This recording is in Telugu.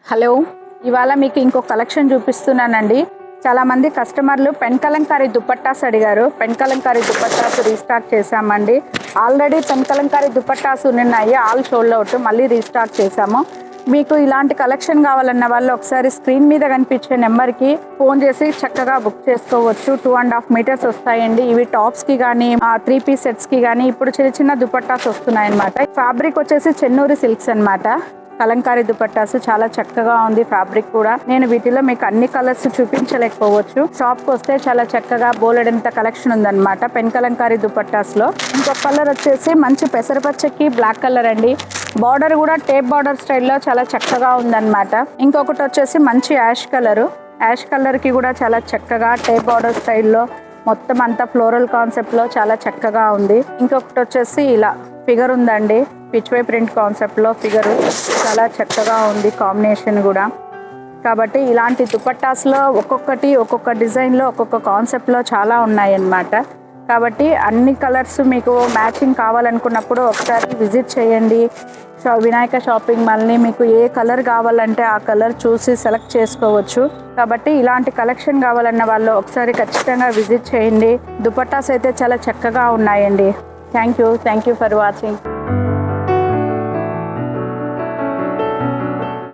హలో, ఇవాళ మీకు ఇంకో కలెక్షన్ చూపిస్తున్నానండి. చాలామంది కస్టమర్లు పెన్ కలంకారీ దుపట్టాస్ అడిగారు. పెన్ కలంకారీ దుపట్టాస్ రీస్టాక్ చేశామండి. ఆల్రెడీ పెన్ కలంకారీ దుపట్టాస్ ఉన్నాయి, ఆల్ షోల్డ్ అవుట్, మళ్ళీ రీస్టాక్ చేశాము. మీకు ఇలాంటి కలెక్షన్ కావాలన్న వాళ్ళు ఒకసారి స్క్రీన్ మీద కనిపించే నెంబర్కి ఫోన్ చేసి చక్కగా బుక్ చేసుకోవచ్చు. 2.5 మీటర్స్ వస్తాయండి. ఇవి టాప్స్కి కానీ 3 పీస్ సెట్స్కి కానీ ఇప్పుడు చిన్న చిన్న దుపట్టాస్ వస్తున్నాయి అనమాట. ఫ్యాబ్రిక్ వచ్చేసి చెన్నూరి సిల్క్స్ అనమాట. కలంకారీ దుపట్టాస్ చాలా చక్కగా ఉంది. ఫ్యాబ్రిక్ కూడా నేను వీటిలో మీకు అన్ని కలర్స్ చూపించలేకపోవచ్చు. షాప్కి వస్తే చాలా చక్కగా బోలెడంత కలెక్షన్ ఉందన్నమాట పెన్ కలంకారీ దుపట్టాస్ లో. ఇంకొక కలర్ వచ్చేసి మంచి పెసరపచ్చకి బ్లాక్ కలర్ అండి. బార్డర్ కూడా టేప్ బార్డర్ స్టైల్లో చాలా చక్కగా ఉందన్నమాట. ఇంకొకటి వచ్చేసి మంచి యాష్ కలర్. యాష్ కలర్ కి కూడా చాలా చక్కగా టేప్ బార్డర్ స్టైల్లో మొత్తం అంతా ఫ్లోరల్ కాన్సెప్ట్ లో చాలా చక్కగా ఉంది. ఇంకొకటి వచ్చేసి ఇలా ఫిగర్ ఉందండి, పిచ్వే ప్రింట్ కాన్సెప్ట్ లో ఫిగర్ చాలా చక్కగా ఉంది, కాంబినేషన్ కూడా. కాబట్టి ఇలాంటి దుపట్టాస్ లో ఒక్కొక్కటి ఒక్కొక్క డిజైన్ లో ఒక్కొక్క కాన్సెప్ట్ లో చాలా ఉన్నాయి అన్నమాట. కాబట్టి అన్ని కలర్స్ మీకు మ్యాచింగ్ కావాలనుకున్నప్పుడు ఒకసారి విజిట్ చేయండి. వినాయక షాపింగ్ మాల్ని మీకు ఏ కలర్ కావాలంటే ఆ కలర్ చూసి సెలెక్ట్ చేసుకోవచ్చు. కాబట్టి ఇలాంటి కలెక్షన్ కావాలన్న వాళ్ళు ఒకసారి ఖచ్చితంగా విజిట్ చేయండి. దుపట్టాస్ అయితే చాలా చక్కగా ఉన్నాయండి. Thank you for watching.